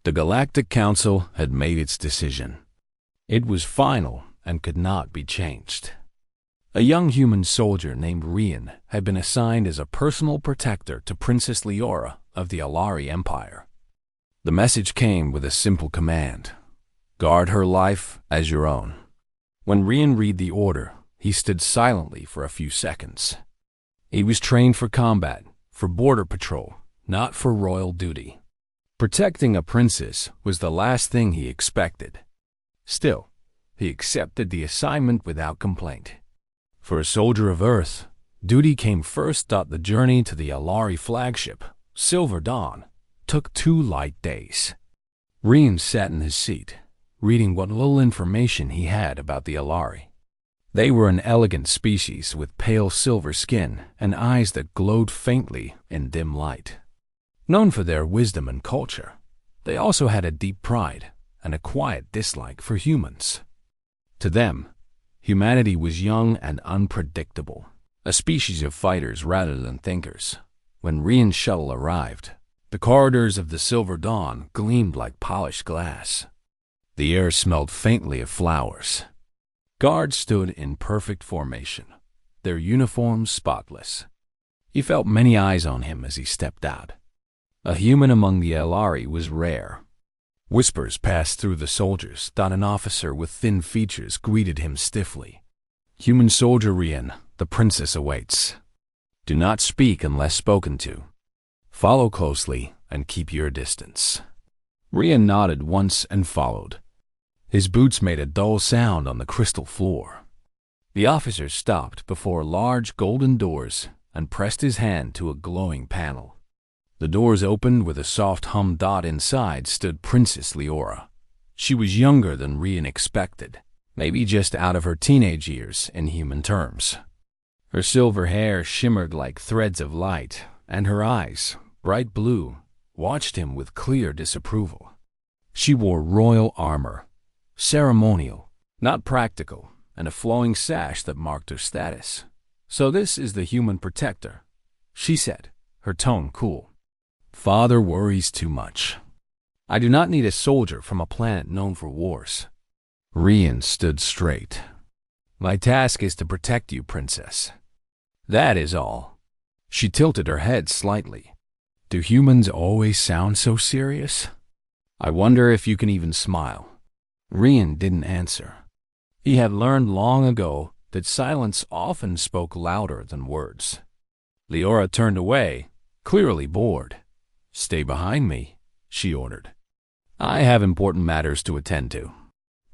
The Galactic Council had made its decision. It was final and could not be changed. A young human soldier named Rian had been assigned as a personal protector to Princess Leora of the Alari Empire. The message came with a simple command: guard her life as your own. When Rian read the order, he stood silently for a few seconds. He was trained for combat, for border patrol, not for royal duty. Protecting a princess was the last thing he expected. Still, he accepted the assignment without complaint. For a soldier of Earth, duty came first. The journey to the Alari flagship, Silver Dawn, took 2 light days. Rian sat in his seat, reading what little information he had about the Alari. They were an elegant species with pale silver skin and eyes that glowed faintly in dim light. Known for their wisdom and culture, they also had a deep pride and a quiet dislike for humans. To them, humanity was young and unpredictable, a species of fighters rather than thinkers. When Rian's shuttle arrived, the corridors of the Silver Dawn gleamed like polished glass. The air smelled faintly of flowers. Guards stood in perfect formation, their uniforms spotless. He felt many eyes on him as he stepped out. A human among the Alari was rare. Whispers passed through the soldiers. An officer with thin features greeted him stiffly. "Human soldier Rian, the princess awaits. Do not speak unless spoken to. Follow closely and keep your distance." Rian nodded once and followed. His boots made a dull sound on the crystal floor. The officer stopped before large golden doors and pressed his hand to a glowing panel. The doors opened with a soft hum. Inside stood Princess Leora. She was younger than Rian expected, maybe just out of her teenage years in human terms. Her silver hair shimmered like threads of light, and her eyes, bright blue, watched him with clear disapproval. She wore royal armor, ceremonial, not practical, and a flowing sash that marked her status. "So this is the human protector," she said, her tone cool. "Father worries too much. I do not need a soldier from a planet known for wars." Rian stood straight. "My task is to protect you, princess. That is all." She tilted her head slightly. "Do humans always sound so serious? I wonder if you can even smile." Rian didn't answer. He had learned long ago that silence often spoke louder than words. Leora turned away, clearly bored. "Stay behind me," she ordered. "I have important matters to attend to."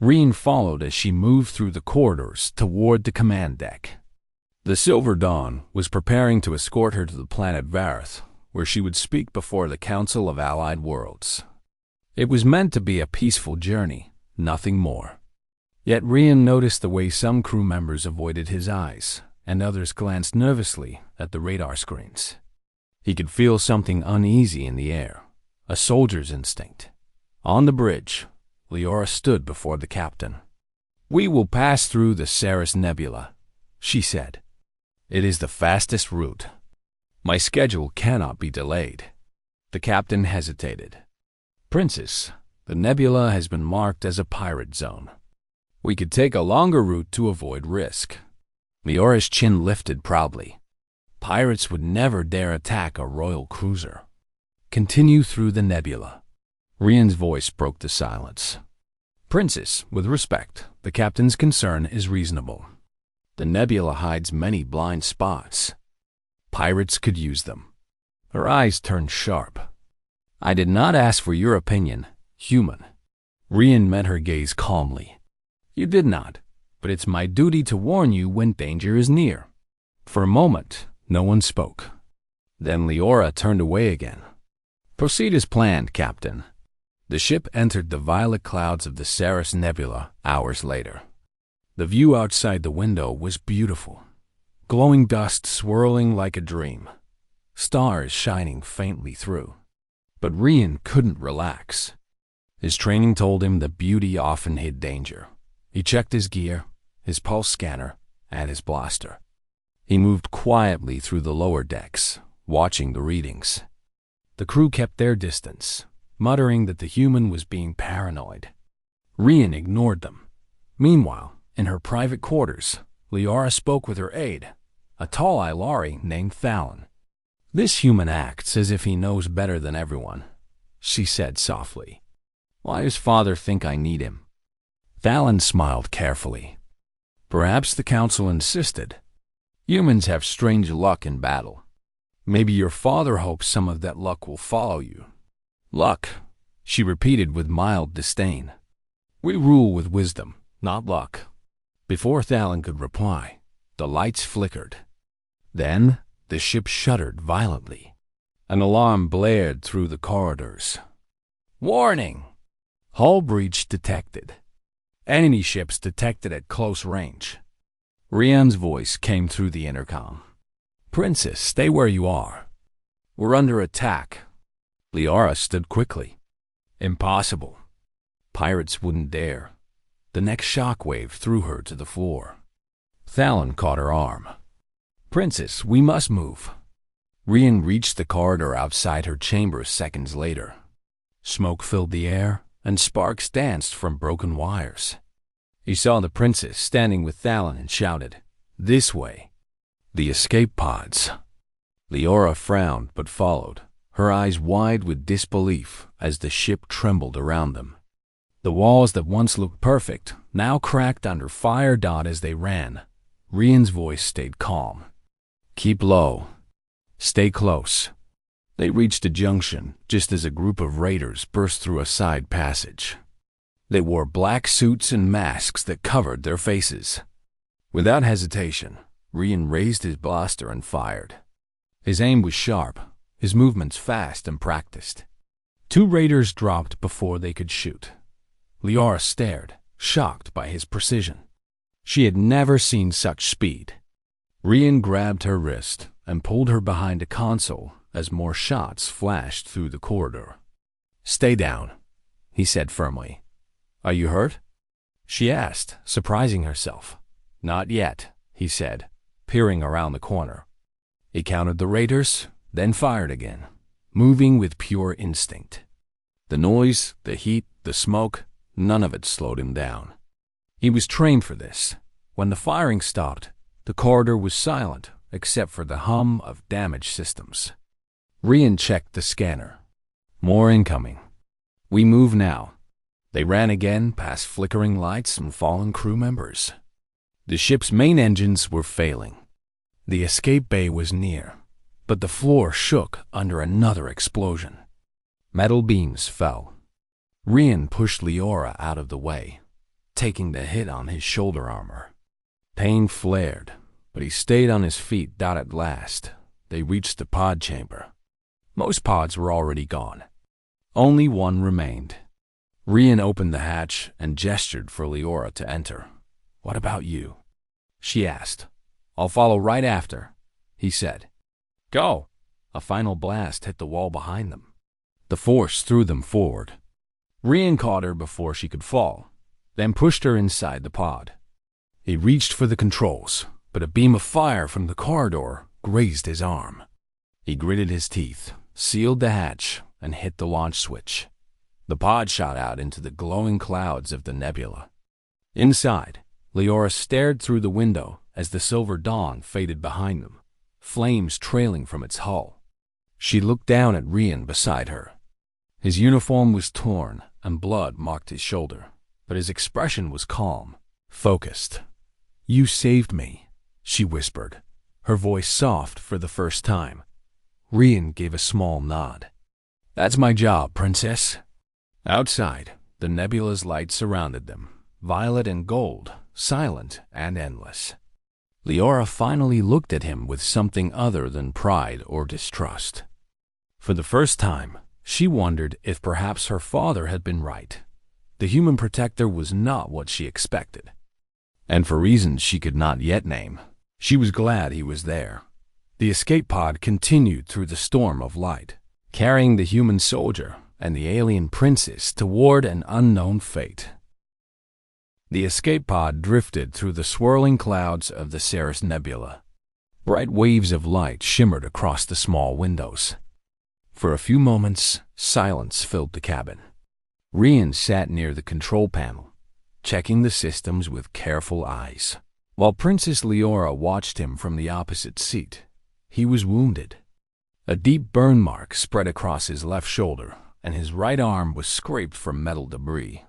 Rian followed as she moved through the corridors toward the command deck. The Silver Dawn was preparing to escort her to the planet Varith, where she would speak before the Council of Allied Worlds. It was meant to be a peaceful journey, nothing more. Yet Rian noticed the way some crew members avoided his eyes, and others glanced nervously at the radar screens. He could feel something uneasy in the air, a soldier's instinct. On the bridge, Leora stood before the captain. "We will pass through the Ceres Nebula," she said. "It is the fastest route. My schedule cannot be delayed." The captain hesitated. "Princess, the nebula has been marked as a pirate zone. We could take a longer route to avoid risk." Leora's chin lifted proudly. Pirates would never dare attack a royal cruiser. "Continue through the nebula." Rian's voice broke the silence. "Princess, with respect, the captain's concern is reasonable. The nebula hides many blind spots. Pirates could use them." Her eyes turned sharp. "I did not ask for your opinion, human." Rian met her gaze calmly. "You did not, but it's my duty to warn you when danger is near." For a moment, no one spoke. Then Leora turned away again. "Proceed as planned, Captain." The ship entered the violet clouds of the Ceres Nebula hours later. The view outside the window was beautiful. Glowing dust swirling like a dream. Stars shining faintly through. But Rian couldn't relax. His training told him that beauty often hid danger. He checked his gear, his pulse scanner, and his blaster. He moved quietly through the lower decks, watching the readings. The crew kept their distance, muttering that the human was being paranoid. Rian ignored them. Meanwhile, in her private quarters, Liara spoke with her aide, a tall Ilari named Thalon. "This human acts as if he knows better than everyone," she said softly. "Why does father think I need him?" Thalon smiled carefully. "Perhaps the council insisted. Humans have strange luck in battle. Maybe your father hopes some of that luck will follow you." "Luck," she repeated with mild disdain. "We rule with wisdom, not luck." Before Thalon could reply, the lights flickered. Then the ship shuddered violently. An alarm blared through the corridors. "Warning! Hull breach detected. Enemy ships detected at close range." Rian's voice came through the intercom. "Princess, stay where you are. We're under attack." Liara stood quickly. "Impossible. Pirates wouldn't dare." The next shockwave threw her to the floor. Thalon caught her arm. "Princess, we must move." Rian reached the corridor outside her chamber seconds later. Smoke filled the air, and sparks danced from broken wires. He saw the princess standing with Thalon and shouted, "This way." "The escape pods." Liara frowned but followed, her eyes wide with disbelief as the ship trembled around them. The walls that once looked perfect now cracked under fire. As they ran, Rian's voice stayed calm. "Keep low. Stay close." They reached a junction just as a group of raiders burst through a side passage. They wore black suits and masks that covered their faces. Without hesitation, Rian raised his blaster and fired. His aim was sharp, his movements fast and practiced. Two raiders dropped before they could shoot. Liara stared, shocked by his precision. She had never seen such speed. Rian grabbed her wrist and pulled her behind a console as more shots flashed through the corridor. "Stay down," he said firmly. "Are you hurt?" she asked, surprising herself. "Not yet," he said, peering around the corner. He counted the raiders, then fired again, moving with pure instinct. The noise, the heat, the smoke, none of it slowed him down. He was trained for this. When the firing stopped, the corridor was silent except for the hum of damaged systems. Rian checked the scanner. "More incoming. We move now." They ran again past flickering lights and fallen crew members. The ship's main engines were failing. The escape bay was near, but the floor shook under another explosion. Metal beams fell. Rian pushed Liara out of the way, taking the hit on his shoulder armor. Pain flared, but he stayed on his feet. At last, they reached the pod chamber. Most pods were already gone. Only one remained. Rian opened the hatch and gestured for Liara to enter. "What about you?" she asked. "I'll follow right after," he said. "Go!" A final blast hit the wall behind them. The force threw them forward. Rian caught her before she could fall, then pushed her inside the pod. He reached for the controls, but a beam of fire from the corridor grazed his arm. He gritted his teeth, sealed the hatch, and hit the launch switch. The pod shot out into the glowing clouds of the nebula. Inside, Liara stared through the window as the silver dawn faded behind them, flames trailing from its hull. She looked down at Rian beside her. His uniform was torn and blood marked his shoulder, but his expression was calm, focused. "You saved me," she whispered, her voice soft for the first time. Rian gave a small nod. "That's my job, Princess." Outside, the nebula's light surrounded them, violet and gold, silent and endless. Liara finally looked at him with something other than pride or distrust. For the first time, she wondered if perhaps her father had been right. The human protector was not what she expected. And for reasons she could not yet name, she was glad he was there. The escape pod continued through the storm of light, carrying the human soldier and the alien princess toward an unknown fate. The escape pod drifted through the swirling clouds of the Ceres Nebula. Bright waves of light shimmered across the small windows. For a few moments, silence filled the cabin. Rian sat near the control panel, checking the systems with careful eyes, while Princess Leora watched him from the opposite seat. He was wounded. A deep burn mark spread across his left shoulder, and his right arm was scraped from metal debris.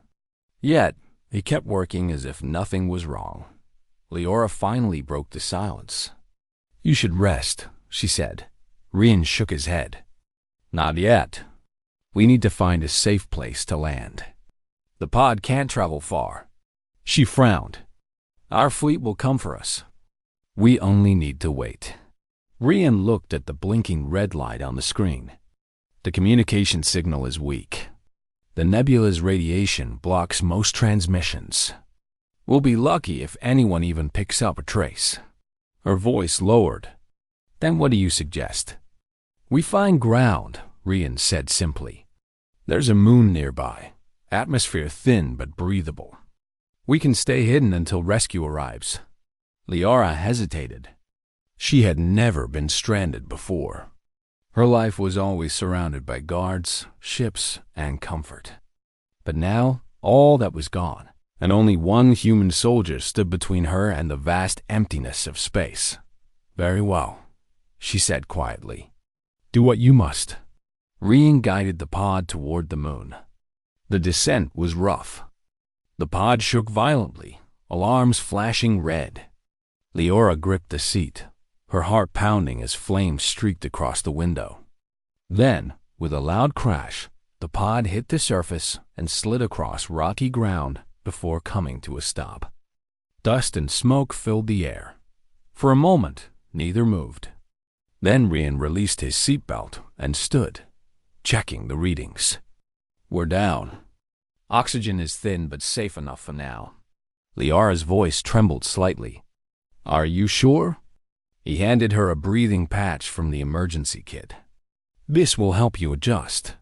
Yet, he kept working as if nothing was wrong. Leora finally broke the silence. "You should rest," she said. Rian shook his head. "Not yet. We need to find a safe place to land. The pod can't travel far." She frowned. "Our fleet will come for us. We only need to wait." Rian looked at the blinking red light on the screen. "The communication signal is weak. The nebula's radiation blocks most transmissions. We'll be lucky if anyone even picks up a trace." Her voice lowered. "Then what do you suggest?" "We find ground," Rian said simply. "There's a moon nearby, atmosphere thin but breathable. We can stay hidden until rescue arrives." Leora hesitated. She had never been stranded before. Her life was always surrounded by guards, ships, and comfort. But now, all that was gone, and only one human soldier stood between her and the vast emptiness of space. "Very well," she said quietly. "Do what you must." Rian guided the pod toward the moon. The descent was rough. The pod shook violently, alarms flashing red. Leora gripped the seat, her heart pounding as flames streaked across the window. Then, with a loud crash, the pod hit the surface and slid across rocky ground before coming to a stop. Dust and smoke filled the air. For a moment, neither moved. Then Rian released his seatbelt and stood, checking the readings. "We're down. Oxygen is thin but safe enough for now." Leora's voice trembled slightly. "Are you sure?" He handed her a breathing patch from the emergency kit. "This will help you adjust.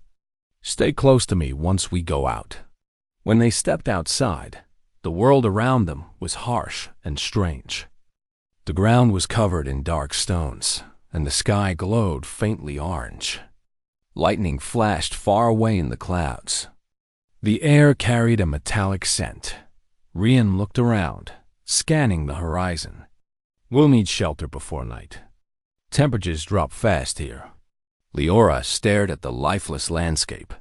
Stay close to me once we go out." When they stepped outside, the world around them was harsh and strange. The ground was covered in dark stones, and the sky glowed faintly orange. Lightning flashed far away in the clouds. The air carried a metallic scent. Rian looked around, scanning the horizon. "We'll need shelter before night. Temperatures drop fast here." Leora stared at the lifeless landscape.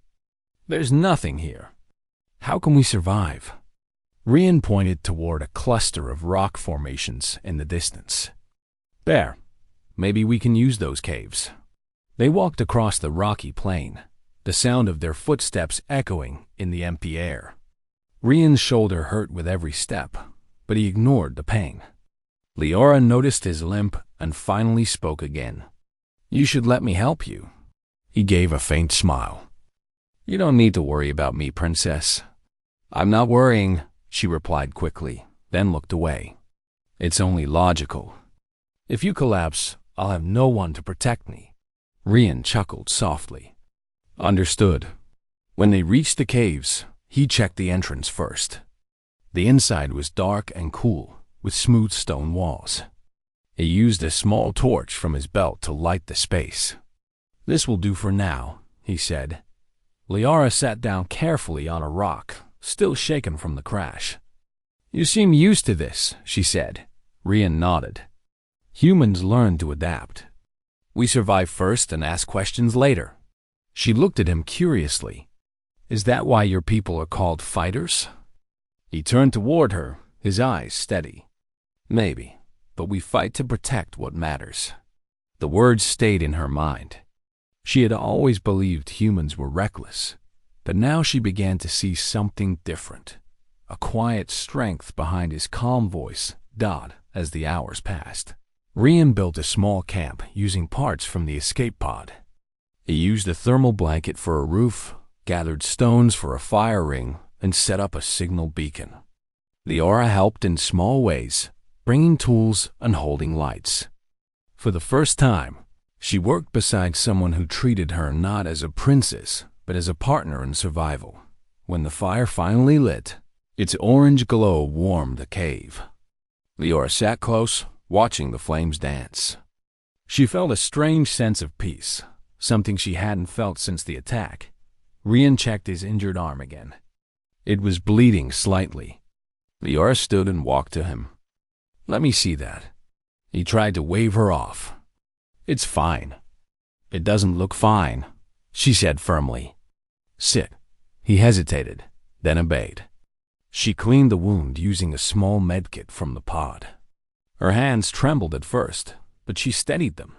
"There's nothing here. How can we survive?" Rian pointed toward a cluster of rock formations in the distance. "There. Maybe we can use those caves." They walked across the rocky plain, the sound of their footsteps echoing in the empty air. Rian's shoulder hurt with every step, but he ignored the pain. Leora noticed his limp and finally spoke again. "You should let me help you." He gave a faint smile. "You don't need to worry about me, Princess." "I'm not worrying," she replied quickly, then looked away. "It's only logical. If you collapse, I'll have no one to protect me." Rian chuckled softly. "Understood." When they reached the caves, he checked the entrance first. The inside was dark and cool, with smooth stone walls. He used a small torch from his belt to light the space. "This will do for now," he said. Leora sat down carefully on a rock, still shaken from the crash. "You seem used to this," she said. Rian nodded. "Humans learn to adapt. We survive first and ask questions later." She looked at him curiously. "Is that why your people are called fighters?" He turned toward her, his eyes steady. "Maybe, but we fight to protect what matters." The words stayed in her mind. She had always believed humans were reckless, but now she began to see something different. A quiet strength behind his calm voice died as the hours passed. Rian built a small camp using parts from the escape pod. He used a thermal blanket for a roof, gathered stones for a fire ring, and set up a signal beacon. Leora helped in small ways, bringing tools and holding lights. For the first time, she worked beside someone who treated her not as a princess, but as a partner in survival. When the fire finally lit, its orange glow warmed the cave. Leora sat close, watching the flames dance. She felt a strange sense of peace, something she hadn't felt since the attack. Rian checked his injured arm again. It was bleeding slightly. Liara stood and walked to him. "Let me see that." He tried to wave her off. "It's fine." "It doesn't look fine," she said firmly. "Sit." He hesitated, then obeyed. She cleaned the wound using a small medkit from the pod. Her hands trembled at first, but she steadied them.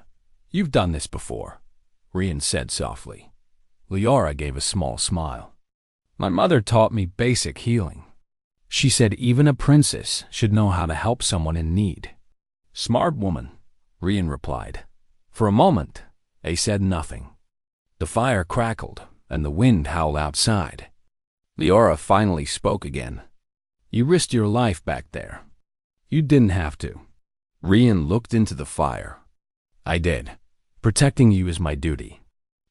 "You've done this before," Rian said softly. Liara gave a small smile. "My mother taught me basic healing. She said even a princess should know how to help someone in need." "Smart woman," Rian replied. For a moment, they said nothing. The fire crackled, and the wind howled outside. Liara finally spoke again. "You risked your life back there. You didn't have to." Rian looked into the fire. "I did. Protecting you is my duty."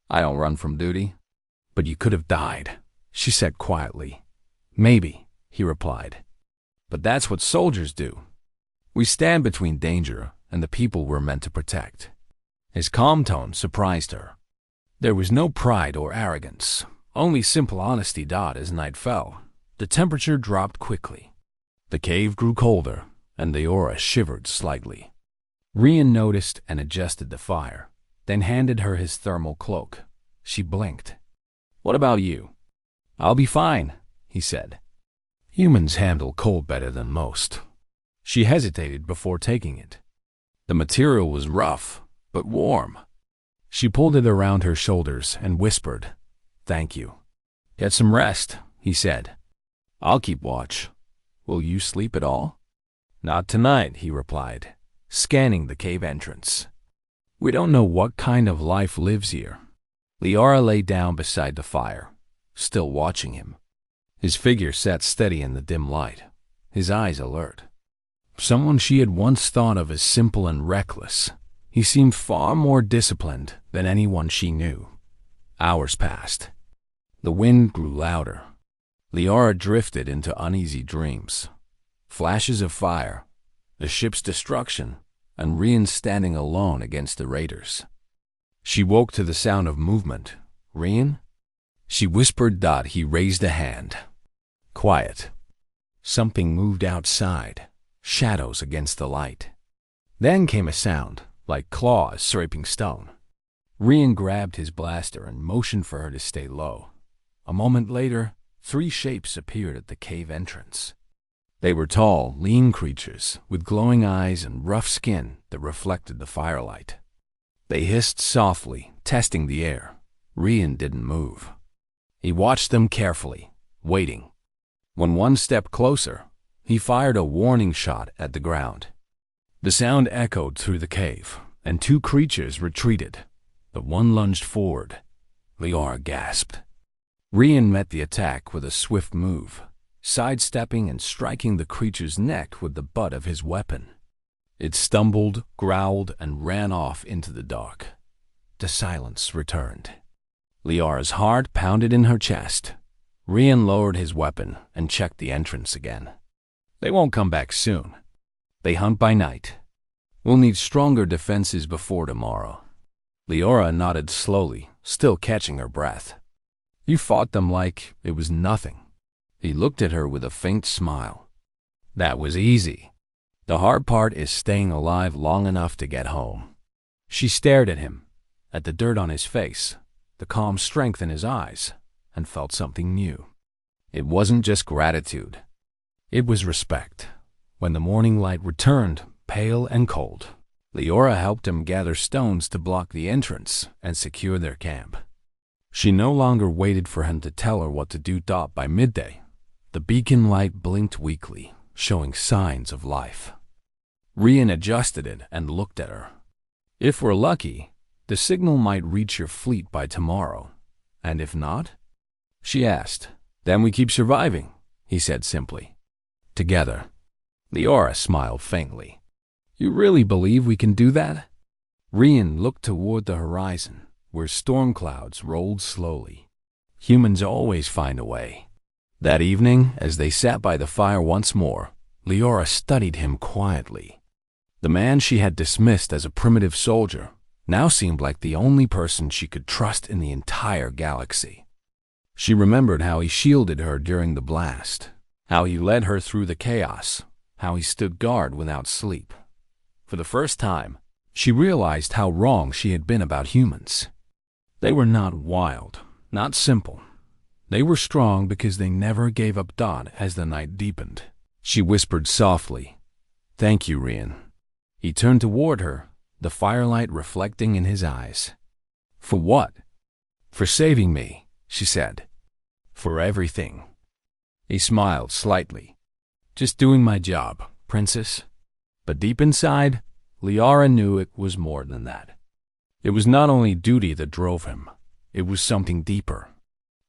"I don't run from duty." "But you could have died," she said quietly. "Maybe," he replied. "But that's what soldiers do. We stand between danger and the people we're meant to protect." His calm tone surprised her. There was no pride or arrogance, only simple honesty. As night fell, the temperature dropped quickly. The cave grew colder, and the aura shivered slightly. Rian noticed and adjusted the fire, then handed her his thermal cloak. She blinked. "What about you?" "I'll be fine," he said. "Humans handle cold better than most." She hesitated before taking it. The material was rough, but warm. She pulled it around her shoulders and whispered, "Thank you." "Get some rest," he said. "I'll keep watch. Will you sleep at all?" "Not tonight," he replied, scanning the cave entrance. "We don't know what kind of life lives here." Liara lay down beside the fire, still watching him. His figure sat steady in the dim light, his eyes alert. Someone she had once thought of as simple and reckless, he seemed far more disciplined than anyone she knew. Hours passed. The wind grew louder. Liara drifted into uneasy dreams. Flashes of fire, the ship's destruction, and Rian standing alone against the raiders. She woke to the sound of movement. "Rian?" She whispered. He raised a hand. "Quiet." Something moved outside, shadows against the light. Then came a sound, like claws scraping stone. Rian grabbed his blaster and motioned for her to stay low. A moment later, 3 shapes appeared at the cave entrance. They were tall, lean creatures with glowing eyes and rough skin that reflected the firelight. They hissed softly, testing the air. Rian didn't move. He watched them carefully, waiting. When one stepped closer, he fired a warning shot at the ground. The sound echoed through the cave, and 2 creatures retreated. The one lunged forward. Liara gasped. Rian met the attack with a swift move, sidestepping and striking the creature's neck with the butt of his weapon. It stumbled, growled, and ran off into the dark. The silence returned. Liara's heart pounded in her chest. Rian lowered his weapon and checked the entrance again. "They won't come back soon. They hunt by night. We'll need stronger defenses before tomorrow." Liara nodded slowly, still catching her breath. "You fought them like it was nothing." He looked at her with a faint smile. "That was easy. The hard part is staying alive long enough to get home." She stared at him, at the dirt on his face, the calm strength in his eyes, and felt something new. It wasn't just gratitude. It was respect. When the morning light returned, pale and cold, Liara helped him gather stones to block the entrance and secure their camp. She no longer waited for him to tell her what to do. By midday, the beacon light blinked weakly, showing signs of life. Rian adjusted it and looked at her. "If we're lucky, the signal might reach your fleet by tomorrow. And if not?" she asked. "Then we keep surviving," he said simply. "Together." Liara smiled faintly. "You really believe we can do that?" Rian looked toward the horizon, where storm clouds rolled slowly. Humans always find a way. That evening, as they sat by the fire once more, Liara studied him quietly. The man she had dismissed as a primitive soldier now seemed like the only person she could trust in the entire galaxy. She remembered how he shielded her during the blast, how he led her through the chaos, how he stood guard without sleep. For the first time, she realized how wrong she had been about humans. They were not wild, not simple. They were strong because they never gave up Don as the night deepened. She whispered softly, "Thank you, Rian." He turned toward her, the firelight reflecting in his eyes. "For what?" "For saving me," she said. "For everything." He smiled slightly. "Just doing my job, princess." But deep inside, Liara knew it was more than that. It was not only duty that drove him. It was something deeper.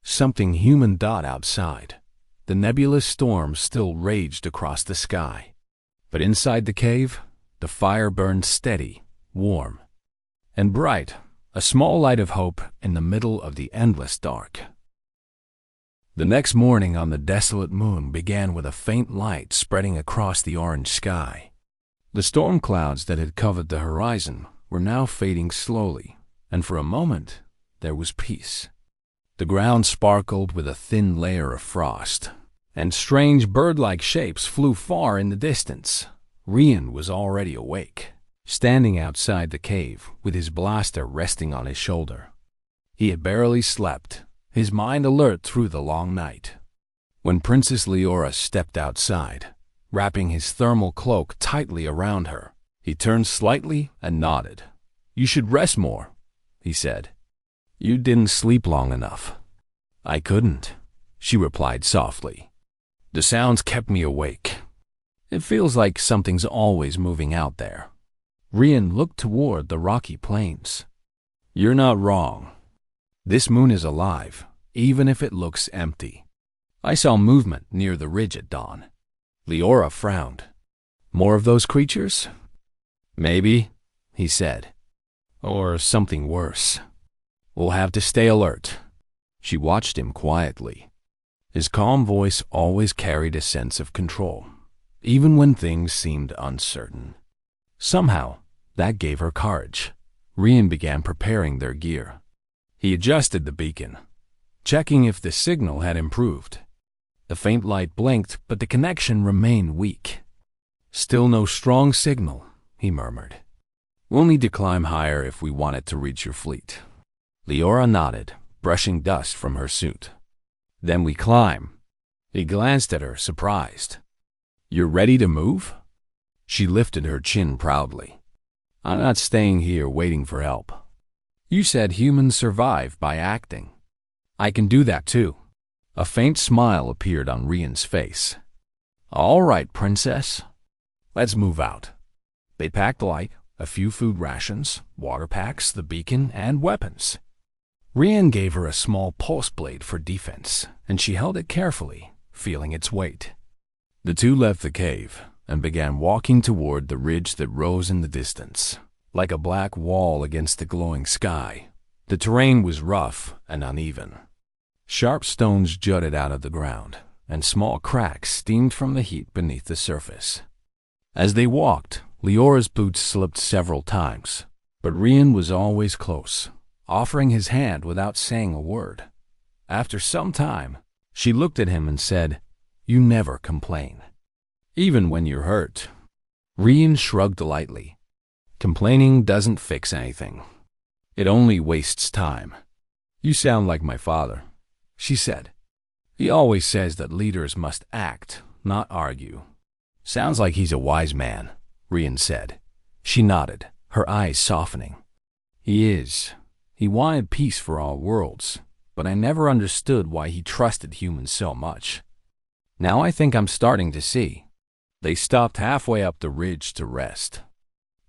Something human. Outside, the nebulous storm still raged across the sky. But inside the cave, the fire burned steady, warm, and bright, a small light of hope in the middle of the endless dark. The next morning on the desolate moon began with a faint light spreading across the orange sky. The storm clouds that had covered the horizon were now fading slowly, and for a moment there was peace. The ground sparkled with a thin layer of frost, and strange bird-like shapes flew far in the distance. Rian was already awake, standing outside the cave with his blaster resting on his shoulder. He had barely slept, his mind alert through the long night. When Princess Liara stepped outside, wrapping his thermal cloak tightly around her, he turned slightly and nodded. "You should rest more," he said. "You didn't sleep long enough." "I couldn't," she replied softly. "The sounds kept me awake. It feels like something's always moving out there." Rian looked toward the rocky plains. "You're not wrong. This moon is alive, even if it looks empty. I saw movement near the ridge at dawn." Liara frowned. "More of those creatures?" "Maybe," he said. "Or something worse. We'll have to stay alert." She watched him quietly. His calm voice always carried a sense of control, even when things seemed uncertain. Somehow, that gave her courage. Rian began preparing their gear. He adjusted the beacon, checking if the signal had improved. The faint light blinked, but the connection remained weak. "Still no strong signal," he murmured. "We'll need to climb higher if we want it to reach your fleet." Liara nodded, brushing dust from her suit. "Then we climb." He glanced at her, surprised. "You're ready to move?" She lifted her chin proudly. "I'm not staying here waiting for help. You said humans survive by acting. I can do that too." A faint smile appeared on Rian's face. "All right, princess. Let's move out." They packed light, a few food rations, water packs, the beacon, and weapons. Rian gave her a small pulse blade for defense, and she held it carefully, feeling its weight. The two left the cave and began walking toward the ridge that rose in the distance, like a black wall against the glowing sky. The terrain was rough and uneven. Sharp stones jutted out of the ground, and small cracks steamed from the heat beneath the surface. As they walked, Liara's boots slipped several times, but Rian was always close, offering his hand without saying a word. After some time, she looked at him and said, "You never complain, even when you're hurt." Rian shrugged lightly. "Complaining doesn't fix anything. It only wastes time." "You sound like my father," she said. "He always says that leaders must act, not argue." "Sounds like he's a wise man," Rian said. She nodded, her eyes softening. "He is. He wanted peace for all worlds, but I never understood why he trusted humans so much. Now I think I'm starting to see." They stopped halfway up the ridge to rest.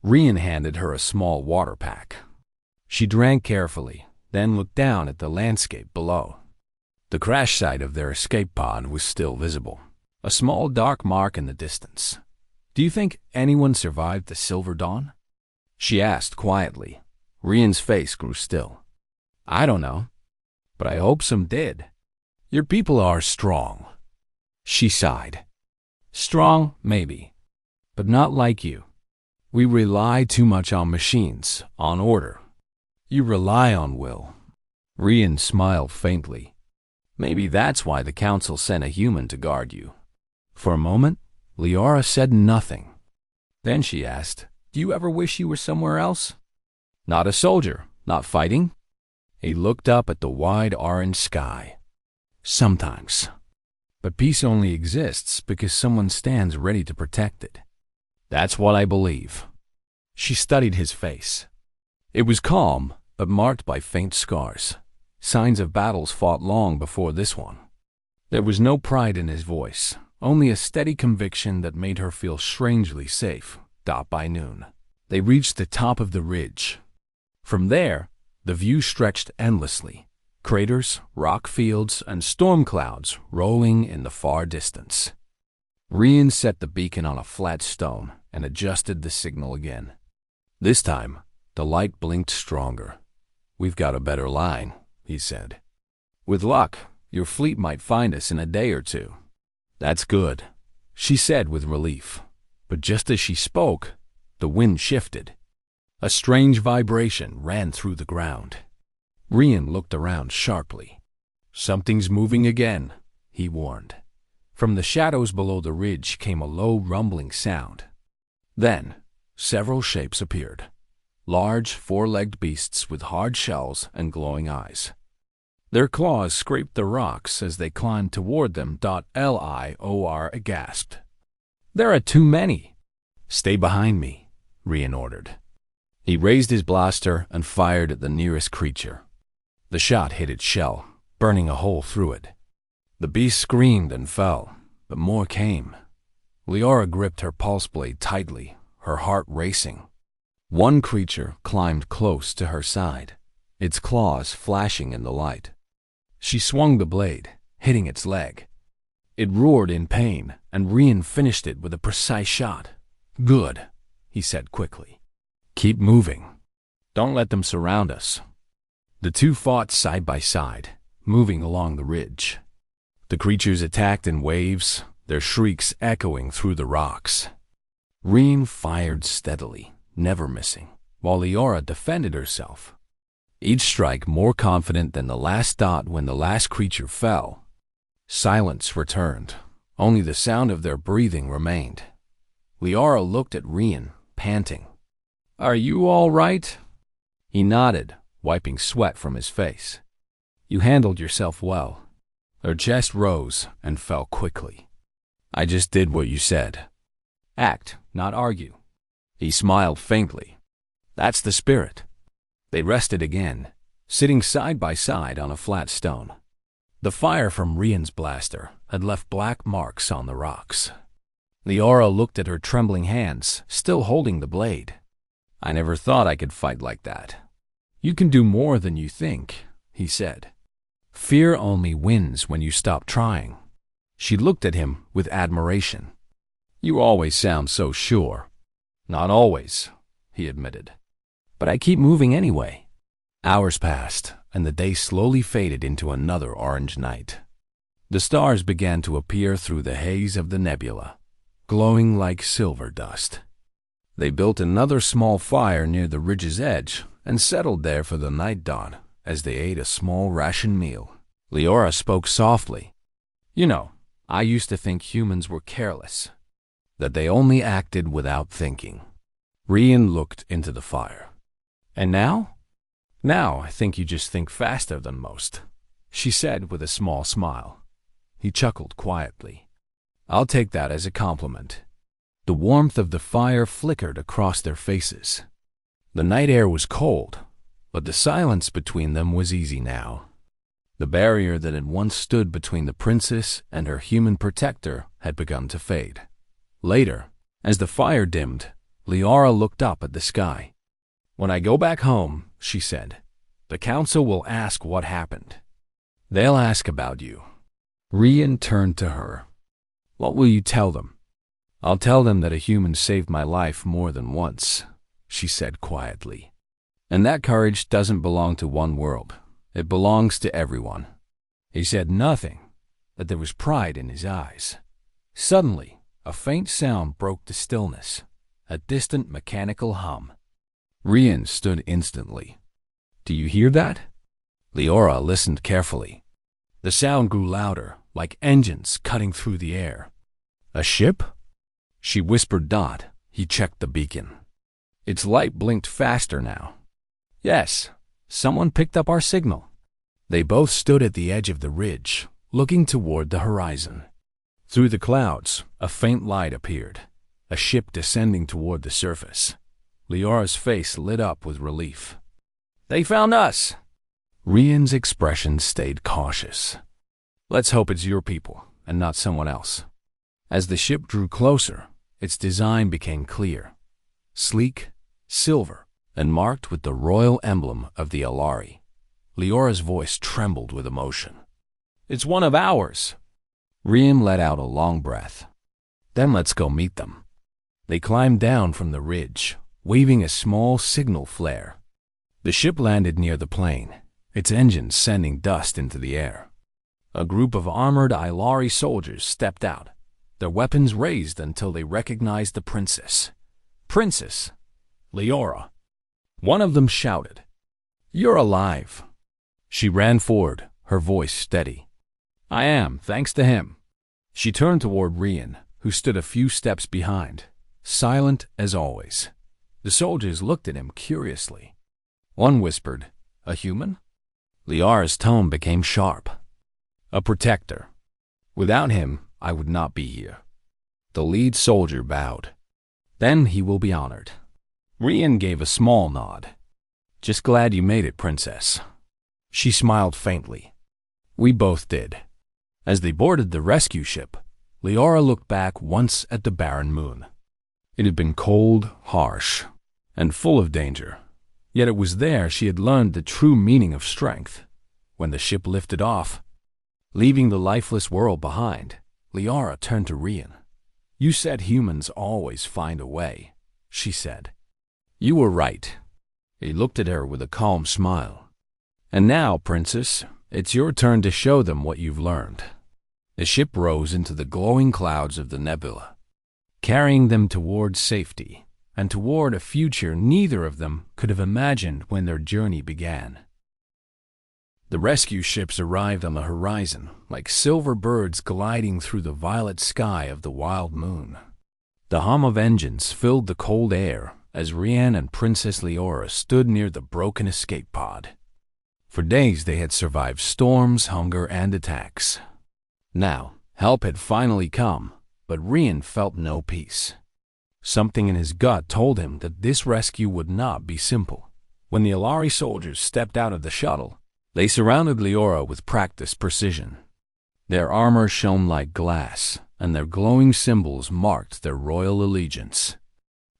Rian handed her a small water pack. She drank carefully, then looked down at the landscape below. The crash site of their escape pod was still visible, a small dark mark in the distance. "Do you think anyone survived the Silver Dawn?" she asked quietly. Rian's face grew still. "I don't know, but I hope some did." "Your people are strong," she sighed. "Strong, maybe, but not like you. We rely too much on machines, on order, You rely on will. Rian smiled faintly. Maybe that's why the council sent a human to guard you. For a moment, Liara said nothing. Then she asked, "Do you ever wish you were somewhere else? Not a soldier, not fighting?" He looked up at the wide orange sky. Sometimes. But peace only exists because someone stands ready to protect it. That's what I believe. She studied his face. It was calm, but marked by faint scars, signs of battles fought long before this one. There was no pride in his voice, only a steady conviction that made her feel strangely safe. By noon, they reached the top of the ridge. From there, the view stretched endlessly, craters, rock fields, and storm clouds rolling in the far distance. Rian set the beacon on a flat stone and adjusted the signal again. This time, the light blinked stronger. "We've got a better line," he said. "With luck, your fleet might find us in a day or two." "That's good," she said with relief. But just as she spoke, the wind shifted. A strange vibration ran through the ground. Rian looked around sharply. "Something's moving again," he warned. From the shadows below the ridge came a low rumbling sound. Then, several shapes appeared. Large, four-legged beasts with hard shells and glowing eyes. Their claws scraped the rocks as they climbed toward them. Lior gasped. "There are too many." "Stay behind me," Rian ordered. He raised his blaster and fired at the nearest creature. The shot hit its shell, burning a hole through it. The beast screamed and fell, but more came. Liara gripped her pulse blade tightly, her heart racing. One creature climbed close to her side, its claws flashing in the light. She swung the blade, hitting its leg. It roared in pain, and Rian finished it with a precise shot. "Good," he said quickly. "Keep moving. Don't let them surround us." The two fought side by side, moving along the ridge. The creatures attacked in waves, their shrieks echoing through the rocks. Rian fired steadily, never missing, while Liara defended herself. Each strike more confident than the last. When the last creature fell, silence returned. Only the sound of their breathing remained. Liara looked at Rian, panting. "Are you all right?" He nodded, wiping sweat from his face. "You handled yourself well." Her chest rose and fell quickly. "I just did what you said. Act, not argue." He smiled faintly. "That's the spirit." They rested again, sitting side by side on a flat stone. The fire from Rian's blaster had left black marks on the rocks. Liara looked at her trembling hands, still holding the blade. "I never thought I could fight like that." "You can do more than you think," he said. "Fear only wins when you stop trying." She looked at him with admiration. "You always sound so sure." "Not always," he admitted. "But I keep moving anyway." Hours passed, and the day slowly faded into another orange night. The stars began to appear through the haze of the nebula, glowing like silver dust. They built another small fire near the ridge's edge and settled there for the night dawn as they ate a small ration meal. Liara spoke softly. "You know, I used to think humans were careless, that they only acted without thinking." Rian looked into the fire. "And now?" "Now I think you just think faster than most," she said with a small smile. He chuckled quietly. "I'll take that as a compliment." The warmth of the fire flickered across their faces. The night air was cold, but the silence between them was easy now. The barrier that had once stood between the princess and her human protector had begun to fade. Later, as the fire dimmed, Liara looked up at the sky. "When I go back home," she said, "the council will ask what happened. They'll ask about you." Rian turned to her. "What will you tell them?" "I'll tell them that a human saved my life more than once," she said quietly. "And that courage doesn't belong to one world. It belongs to everyone." He said nothing, but there was pride in his eyes. Suddenly, a faint sound broke the stillness, a distant mechanical hum. Rian stood instantly. Do you hear that? Leora listened carefully. The sound grew louder, like engines cutting through the air. A ship? She whispered Dot. He checked the beacon. Its light blinked faster now. Yes, someone picked up our signal. They both stood at the edge of the ridge, looking toward the horizon. Through the clouds, a faint light appeared, a ship descending toward the surface. Leora's face lit up with relief. They found us! Rian's expression stayed cautious. Let's hope it's your people, and not someone else. As the ship drew closer, its design became clear. Sleek, silver, and marked with the royal emblem of the Alari. Leora's voice trembled with emotion. It's one of ours! Rian let out a long breath. Then let's go meet them. They climbed down from the ridge, waving a small signal flare. The ship landed near the plain, its engines sending dust into the air. A group of armored Ilari soldiers stepped out, their weapons raised until they recognized the princess. Princess! Leora! One of them shouted, You're alive! She ran forward, her voice steady. I am, thanks to him. She turned toward Rian, who stood a few steps behind, silent as always. The soldiers looked at him curiously. One whispered, A human? Liara's tone became sharp. A protector. Without him, I would not be here. The lead soldier bowed. Then he will be honored. Rian gave a small nod. Just glad you made it, princess. She smiled faintly. We both did. As they boarded the rescue ship, Leora looked back once at the barren moon. It had been cold, harsh, and full of danger. Yet it was there she had learned the true meaning of strength. When the ship lifted off, leaving the lifeless world behind, Leora turned to Rian. You said humans always find a way, she said. You were right. He looked at her with a calm smile. And now, princess, it's your turn to show them what you've learned. The ship rose into the glowing clouds of the nebula, carrying them toward safety and toward a future neither of them could have imagined when their journey began. The rescue ships arrived on the horizon like silver birds gliding through the violet sky of the wild moon. The hum of engines filled the cold air as Rian and Princess Leora stood near the broken escape pod. For days they had survived storms, hunger, and attacks. Now, help had finally come, but Rian felt no peace. Something in his gut told him that this rescue would not be simple. When the Alari soldiers stepped out of the shuttle, they surrounded Leora with practiced precision. Their armor shone like glass, and their glowing symbols marked their royal allegiance.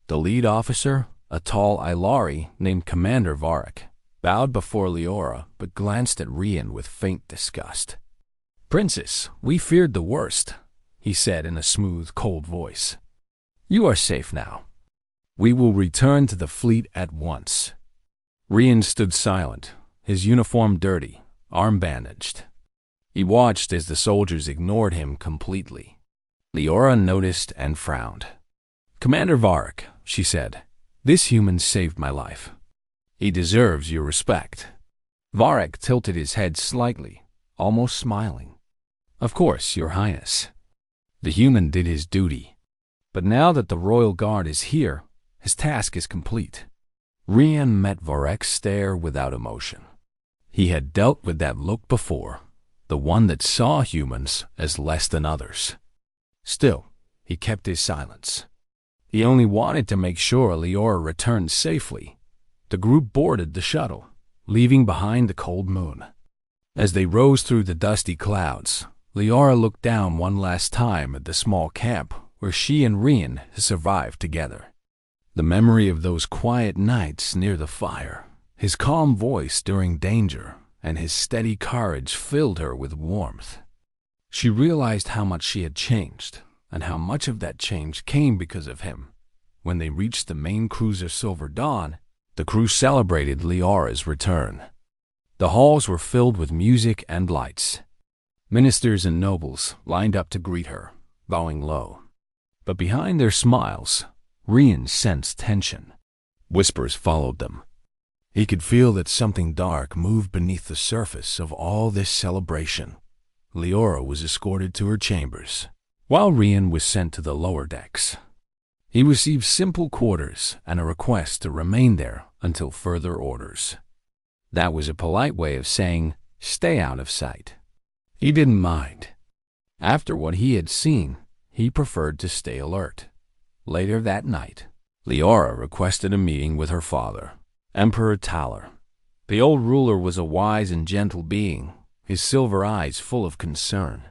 The lead officer, a tall Ilari named Commander Varric, bowed before Leora but glanced at Rian with faint disgust. Princess, we feared the worst, he said in a smooth, cold voice. You are safe now. We will return to the fleet at once. Rian stood silent, his uniform dirty, arm bandaged. He watched as the soldiers ignored him completely. Leora noticed and frowned. Commander Varric, she said, this human saved my life. He deserves your respect. Varric tilted his head slightly, almost smiling. Of course, Your Highness. The human did his duty. But now that the Royal Guard is here, his task is complete. Rian met Varric's stare without emotion. He had dealt with that look before, the one that saw humans as less than others. Still, he kept his silence. He only wanted to make sure Leora returned safely. The group boarded the shuttle, leaving behind the cold moon. As they rose through the dusty clouds, Leora looked down one last time at the small camp where she and Rian had survived together. The memory of those quiet nights near the fire, his calm voice during danger, and his steady courage filled her with warmth. She realized how much she had changed, and how much of that change came because of him. When they reached the main cruiser Silver Dawn, the crew celebrated Leora's return. The halls were filled with music and lights. Ministers and nobles lined up to greet her, bowing low. But behind their smiles, Rian sensed tension. Whispers followed them. He could feel that something dark moved beneath the surface of all this celebration. Leora was escorted to her chambers, while Rian was sent to the lower decks. He received simple quarters and a request to remain there until further orders. That was a polite way of saying, stay out of sight. He didn't mind. After what he had seen, he preferred to stay alert. Later that night, Leora requested a meeting with her father, Emperor Talar. The old ruler was a wise and gentle being, his silver eyes full of concern.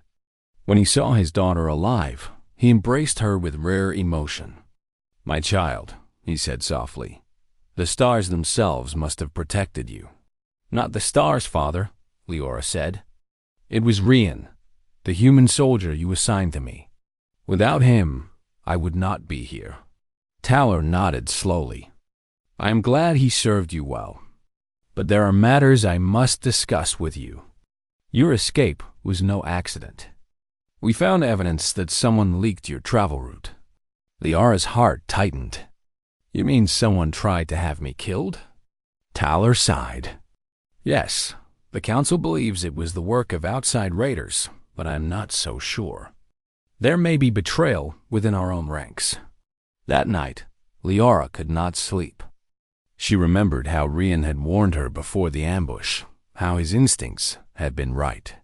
When he saw his daughter alive, he embraced her with rare emotion. "My child," he said softly, "the stars themselves must have protected you." "Not the stars, father," Leora said. "It was Rian, the human soldier you assigned to me. Without him, I would not be here." Talar nodded slowly. "I am glad he served you well, but there are matters I must discuss with you. Your escape was no accident. We found evidence that someone leaked your travel route." Leora's heart tightened. "You mean someone tried to have me killed?" Talar sighed. "Yes, the council believes it was the work of outside raiders, but I'm not so sure. There may be betrayal within our own ranks." That night, Leora could not sleep. She remembered how Rian had warned her before the ambush, how his instincts had been right.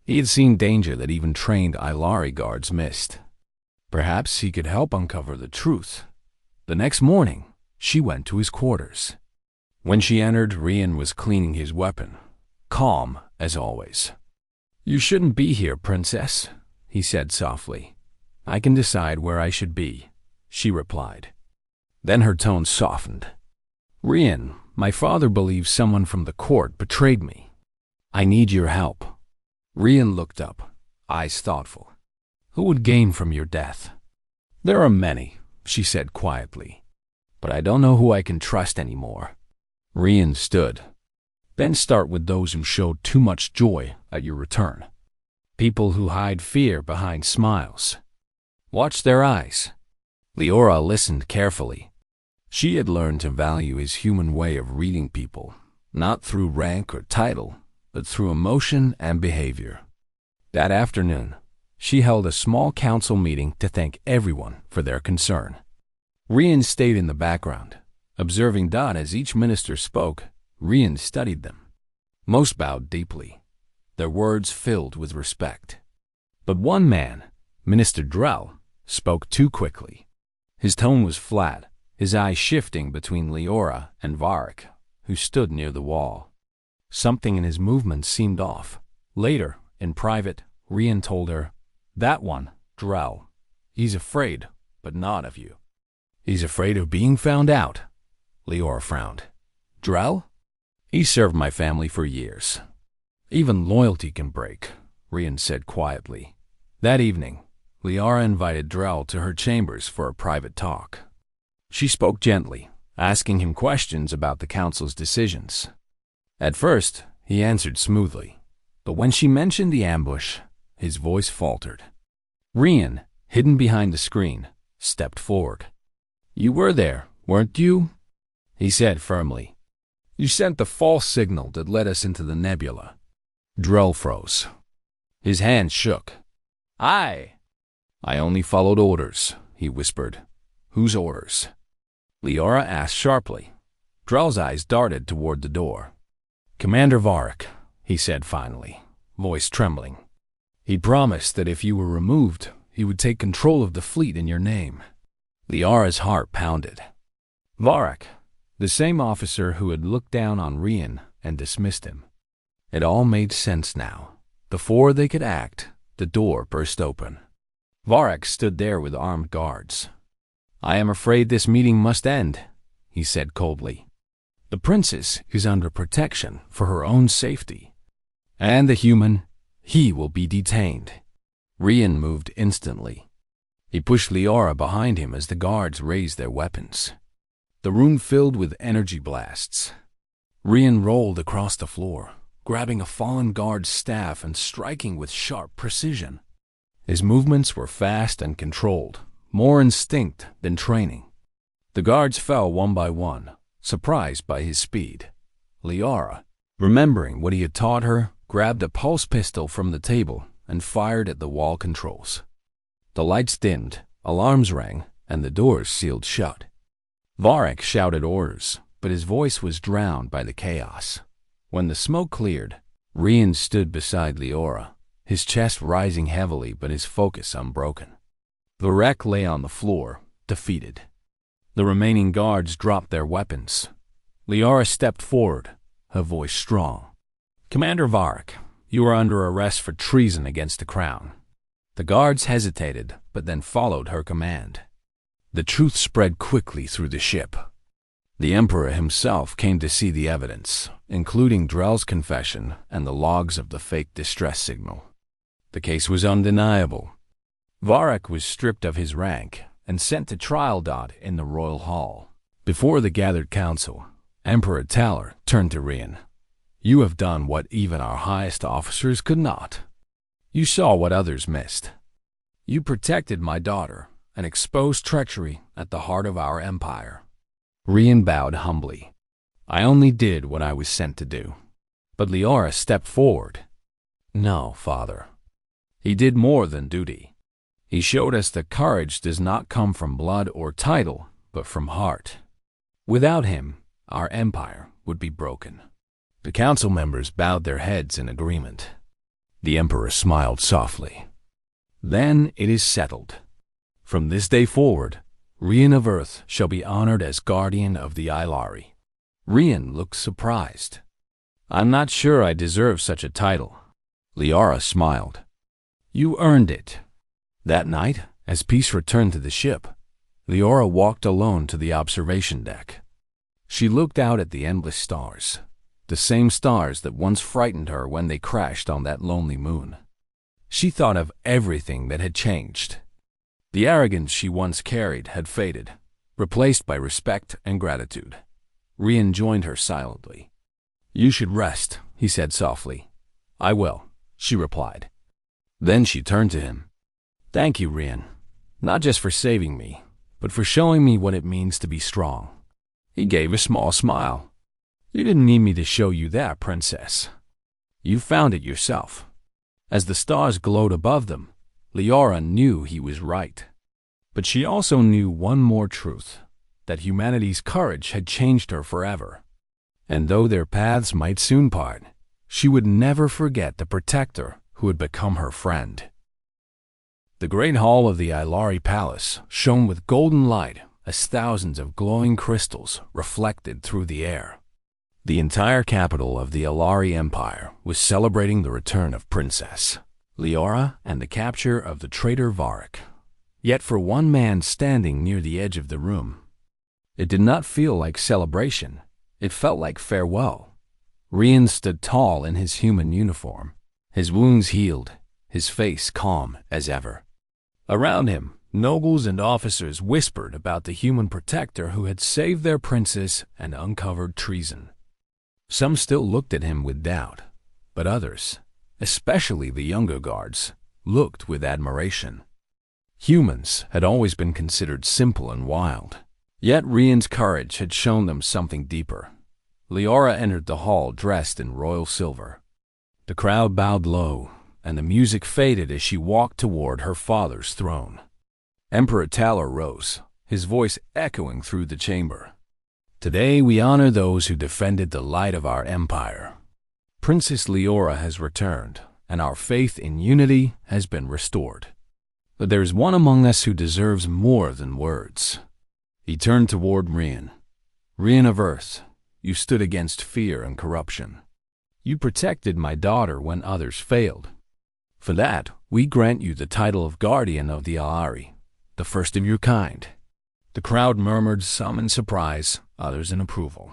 He had seen danger that even trained Ilari guards missed. Perhaps he could help uncover the truth. The next morning, she went to his quarters. When she entered, Rian was cleaning his weapon, calm as always. "You shouldn't be here, princess," he said softly. "I can decide where I should be," she replied. Then her tone softened. "Rian, my father believes someone from the court betrayed me. I need your help." Rian looked up, eyes thoughtful. "Who would gain from your death?" "There are many," she said quietly, "but I don't know who I can trust anymore." Rian stood. "Then start with those who showed too much joy at your return. People who hide fear behind smiles. Watch their eyes." Leora listened carefully. She had learned to value his human way of reading people, not through rank or title, but through emotion and behavior. That afternoon, she held a small council meeting to thank everyone for their concern. Rian stayed in the background, observing Dot as each minister spoke. Rian studied them. Most bowed deeply, their words filled with respect. But one man, Minister Drell, spoke too quickly. His tone was flat, his eyes shifting between Leora and Varric, who stood near the wall. Something in his movements seemed off. Later, in private, Rian told her, "That one, Drell, he's afraid, but not of you." "He's afraid of being found out," Leora frowned. "Drell? He served my family for years." "Even loyalty can break," Rian said quietly. That evening, Leora invited Drell to her chambers for a private talk. She spoke gently, asking him questions about the council's decisions. At first, he answered smoothly, but when she mentioned the ambush, his voice faltered. Rian, hidden behind the screen, stepped forward. "You were there, weren't you?" he said firmly. "You sent the false signal that led us into the nebula." Drell froze. His hand shook. "I only followed orders," he whispered. "Whose orders?" Leora asked sharply. Drell's eyes darted toward the door. "Commander Varric," he said finally, voice trembling. "He promised that if you were removed, he would take control of the fleet in your name." Leora's heart pounded. Varric, the same officer who had looked down on Rian and dismissed him. It all made sense now. Before they could act, the door burst open. Varric stood there with armed guards. "I am afraid this meeting must end," he said coldly. "The princess is under protection for her own safety. And the human, he will be detained." Rian moved instantly. He pushed Leora behind him as the guards raised their weapons. The room filled with energy blasts. Rian rolled across the floor, grabbing a fallen guard's staff and striking with sharp precision. His movements were fast and controlled, more instinct than training. The guards fell one by one, surprised by his speed. Liara, remembering what he had taught her, grabbed a pulse pistol from the table and fired at the wall controls. The lights dimmed, alarms rang, and the doors sealed shut. Varric shouted orders, but his voice was drowned by the chaos. When the smoke cleared, Rian stood beside Liara, his chest rising heavily but his focus unbroken. Varric lay on the floor, defeated. The remaining guards dropped their weapons. Liara stepped forward, her voice strong. "Commander Varric, you are under arrest for treason against the crown." The guards hesitated, but then followed her command. The truth spread quickly through the ship. The Emperor himself came to see the evidence, including Drell's confession and the logs of the fake distress signal. The case was undeniable. Varric was stripped of his rank and sent to trial. In the royal hall. Before the gathered council, Emperor Talar turned to Rian. "You have done what even our highest officers could not. You saw what others missed. You protected my daughter and exposed treachery at the heart of our empire." Rian bowed humbly. "I only did what I was sent to do." But Liara stepped forward. "No, father. He did more than duty. He showed us that courage does not come from blood or title, but from heart. Without him, our empire would be broken." The council members bowed their heads in agreement. The Emperor smiled softly. "Then it is settled. From this day forward, Rian of Earth shall be honored as guardian of the Ailari." Rian looked surprised. "I'm not sure I deserve such a title." Liara smiled. "You earned it." That night, as peace returned to the ship, Liara walked alone to the observation deck. She looked out at the endless stars, the same stars that once frightened her when they crashed on that lonely moon. She thought of everything that had changed. The arrogance she once carried had faded, replaced by respect and gratitude. Rian joined her silently. "You should rest," he said softly. "I will," she replied. Then she turned to him. "Thank you, Rian, not just for saving me, but for showing me what it means to be strong." He gave a small smile. "You didn't need me to show you that, princess. You found it yourself." As the stars glowed above them, Liara knew he was right. But she also knew one more truth, that humanity's courage had changed her forever. And though their paths might soon part, she would never forget the protector who had become her friend. The great hall of the Ailari Palace shone with golden light as thousands of glowing crystals reflected through the air. The entire capital of the Ailari Empire was celebrating the return of Princess Liara and the capture of the traitor Varric. Yet for one man standing near the edge of the room, it did not feel like celebration. It felt like farewell. Rian stood tall in his human uniform, his wounds healed, his face calm as ever. Around him, nobles and officers whispered about the human protector who had saved their princess and uncovered treason. Some still looked at him with doubt, but others, especially the younger guards, looked with admiration. Humans had always been considered simple and wild, yet Rian's courage had shown them something deeper. Liara entered the hall dressed in royal silver. The crowd bowed low, and the music faded as she walked toward her father's throne. Emperor Talar rose, his voice echoing through the chamber. "Today we honor those who defended the light of our empire. Princess Liara has returned, and our faith in unity has been restored. But there is one among us who deserves more than words." He turned toward Rian. "Rian of Earth, you stood against fear and corruption. You protected my daughter when others failed. For that, we grant you the title of Guardian of the Ailari, the first of your kind." The crowd murmured, some in surprise, others in approval.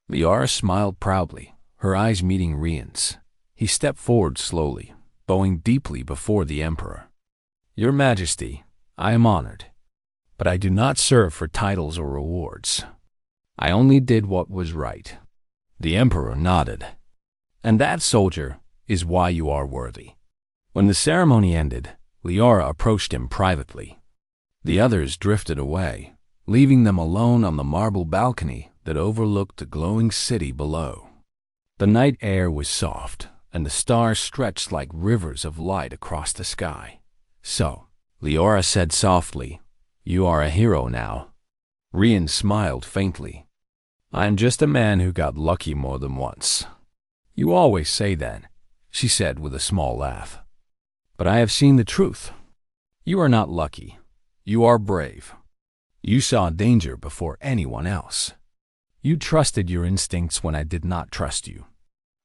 Liara smiled proudly, her eyes meeting Rian's. He stepped forward slowly, bowing deeply before the Emperor. "Your Majesty, I am honored, but I do not serve for titles or rewards. I only did what was right." The Emperor nodded. "And that, soldier, is why you are worthy." When the ceremony ended, Liara approached him privately. The others drifted away, leaving them alone on the marble balcony that overlooked the glowing city below. The night air was soft, and the stars stretched like rivers of light across the sky. "So," Leora said softly, "you are a hero now." Rian smiled faintly. "I'm just a man who got lucky more than once." "You always say that," she said with a small laugh. "But I have seen the truth. You are not lucky. You are brave. You saw danger before anyone else. You trusted your instincts when I did not trust you."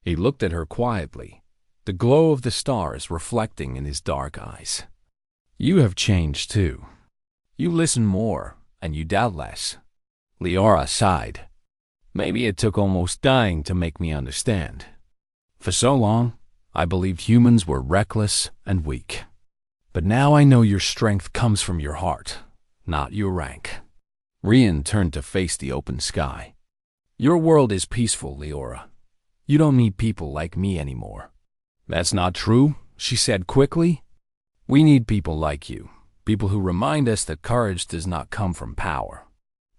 He looked at her quietly, the glow of the stars reflecting in his dark eyes. "You have changed too. You listen more, and you doubt less." Leora sighed. "Maybe it took almost dying to make me understand. For so long, I believed humans were reckless and weak. But now I know your strength comes from your heart, not your rank." Rian turned to face the open sky. "Your world is peaceful, Leora. You don't need people like me anymore." "That's not true," she said quickly. "We need people like you, people who remind us that courage does not come from power."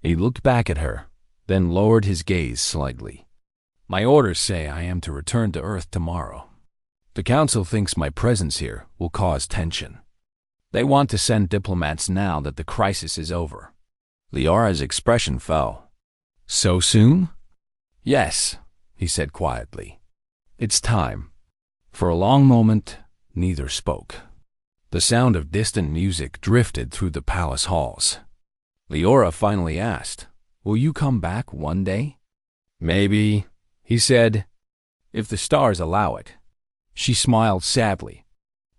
He looked back at her, then lowered his gaze slightly. "My orders say I am to return to Earth tomorrow. The Council thinks my presence here will cause tension. They want to send diplomats now that the crisis is over." Leora's expression fell. "So soon?" "Yes," he said quietly. "It's time." For a long moment, neither spoke. The sound of distant music drifted through the palace halls. Leora finally asked, "Will you come back one day?" "Maybe," he said, "if the stars allow it." She smiled sadly.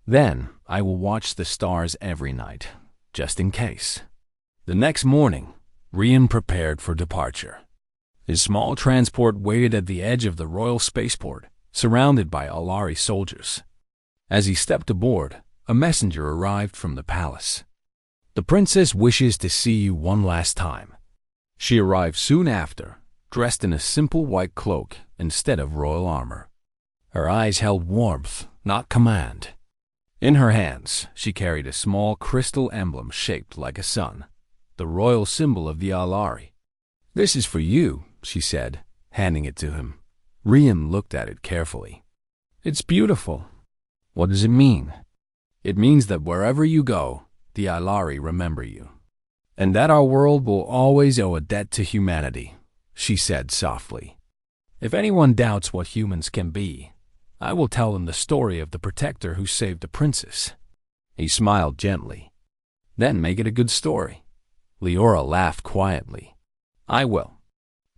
"Then I will watch the stars every night, just in case." The next morning, Rian prepared for departure. His small transport waited at the edge of the royal spaceport, surrounded by Alari soldiers. As he stepped aboard, a messenger arrived from the palace. "The princess wishes to see you one last time." She arrived soon after, dressed in a simple white cloak instead of royal armor. Her eyes held warmth, not command. In her hands, she carried a small crystal emblem shaped like a sun, the royal symbol of the Alari. "This is for you," she said, handing it to him. Rian looked at it carefully. "It's beautiful." "What does it mean?" "It means that wherever you go, the Alari remember you. And that our world will always owe a debt to humanity," she said softly. "If anyone doubts what humans can be, I will tell them the story of the protector who saved the princess." He smiled gently. "Then make it a good story." Leora laughed quietly. "I will.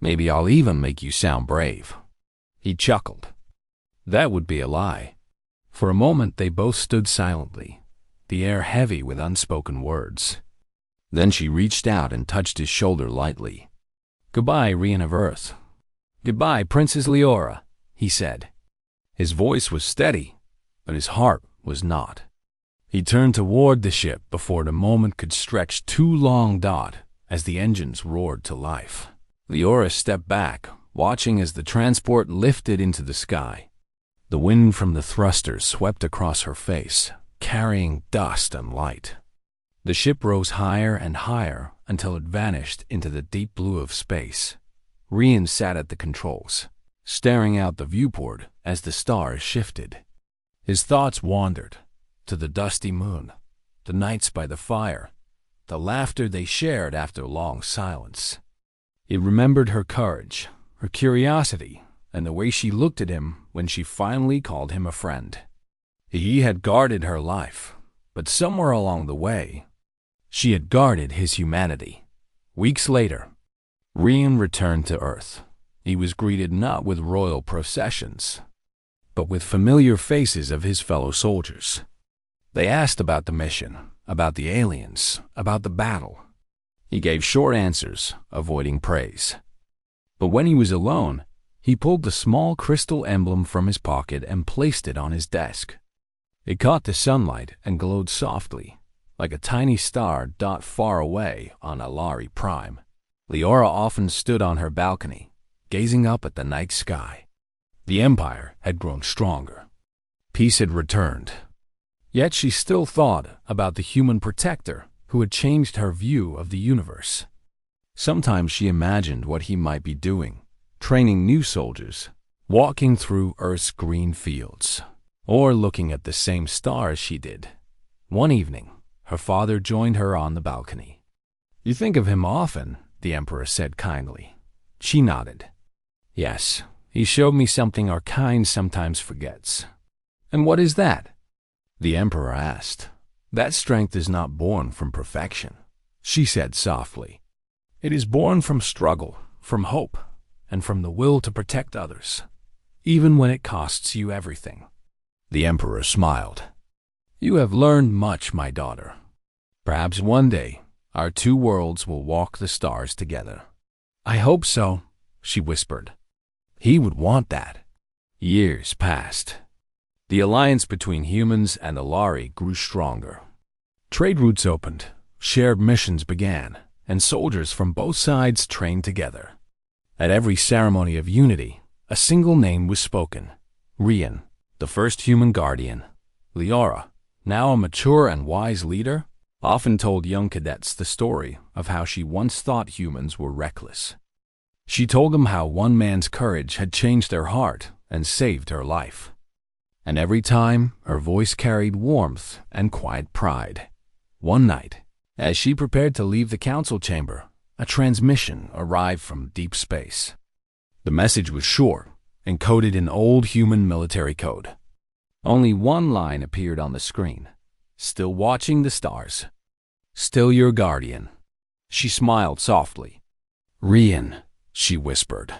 Maybe I'll even make you sound brave." He chuckled. That would be a lie. For a moment they both stood silently, the air heavy with unspoken words. Then she reached out and touched his shoulder lightly. "Goodbye, Rian of Earth." "Goodbye, Princess Leora," he said. His voice was steady, but his heart was not. He turned toward the ship before the moment could stretch too long. As the engines roared to life, Leora stepped back, watching as the transport lifted into the sky. The wind from the thrusters swept across her face, carrying dust and light. The ship rose higher and higher until it vanished into the deep blue of space. Rian sat at the controls, staring out the viewport as the stars shifted. His thoughts wandered to the dusty moon, the nights by the fire, the laughter they shared after long silence. He remembered her courage, her curiosity, and the way she looked at him when she finally called him a friend. He had guarded her life, but somewhere along the way, she had guarded his humanity. Weeks later, Rian returned to Earth. He was greeted not with royal processions, but with familiar faces of his fellow soldiers. They asked about the mission, about the aliens, about the battle. He gave short answers, avoiding praise. But when he was alone, he pulled the small crystal emblem from his pocket and placed it on his desk. It caught the sunlight and glowed softly, like a tiny star far away on Alari Prime. Leora often stood on her balcony, gazing up at the night sky. The Empire had grown stronger. Peace had returned. Yet she still thought about the human protector who had changed her view of the universe. Sometimes she imagined what he might be doing, training new soldiers, walking through Earth's green fields, or looking at the same stars she did. One evening, her father joined her on the balcony. "You think of him often," the Emperor said kindly. She nodded. "Yes, he showed me something our kind sometimes forgets." "And what is that?" the Emperor asked. "That strength is not born from perfection," she said softly. "It is born from struggle, from hope, and from the will to protect others, even when it costs you everything." The Emperor smiled. "You have learned much, my daughter. Perhaps one day our two worlds will walk the stars together." "I hope so," she whispered. He would want that. Years passed. The alliance between humans and the Lari grew stronger. Trade routes opened, shared missions began, and soldiers from both sides trained together. At every ceremony of unity, a single name was spoken: Rian, the first human guardian. Liara, now a mature and wise leader, often told young cadets the story of how she once thought humans were reckless. She told them how one man's courage had changed her heart and saved her life. And every time, her voice carried warmth and quiet pride. One night, as she prepared to leave the council chamber, a transmission arrived from deep space. The message was short, encoded in old human military code. Only one line appeared on the screen: "Still watching the stars. Still your guardian." She smiled softly. "Rian," she whispered.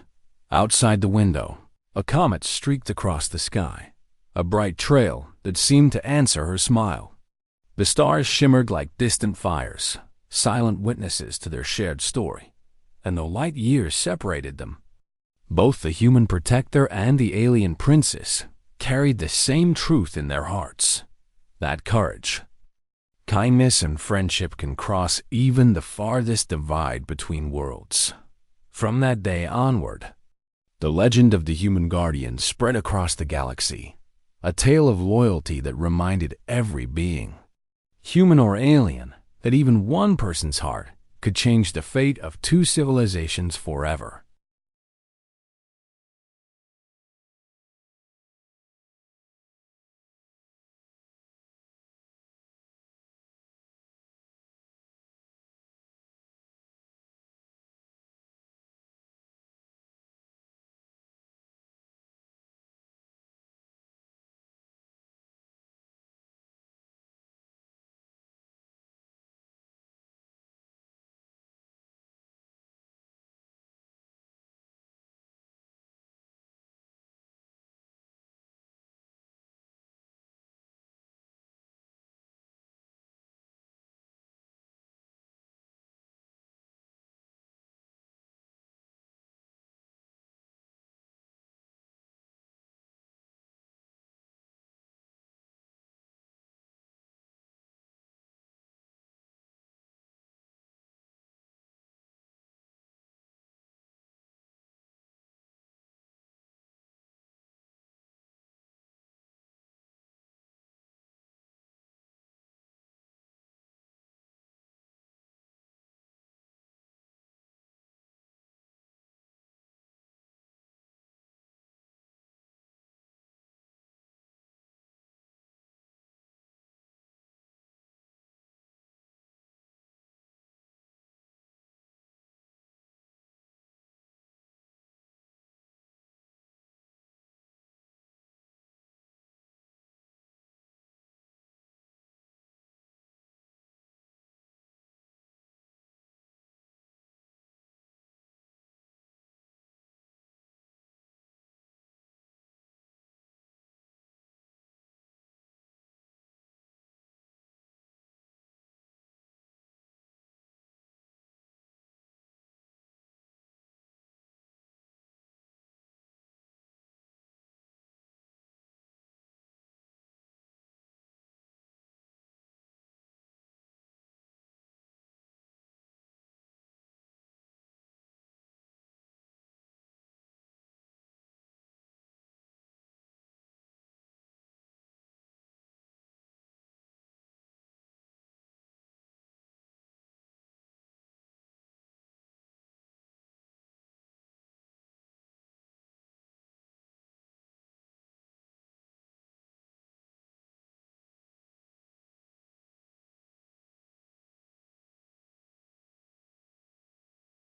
Outside the window, a comet streaked across the sky, a bright trail that seemed to answer her smile. The stars shimmered like distant fires, silent witnesses to their shared story, and though light years separated them, both the human protector and the alien princess carried the same truth in their hearts: that courage, kindness, and friendship can cross even the farthest divide between worlds. From that day onward, the legend of the human guardian spread across the galaxy, a tale of loyalty that reminded every being, human or alien, that even one person's heart could change the fate of two civilizations forever.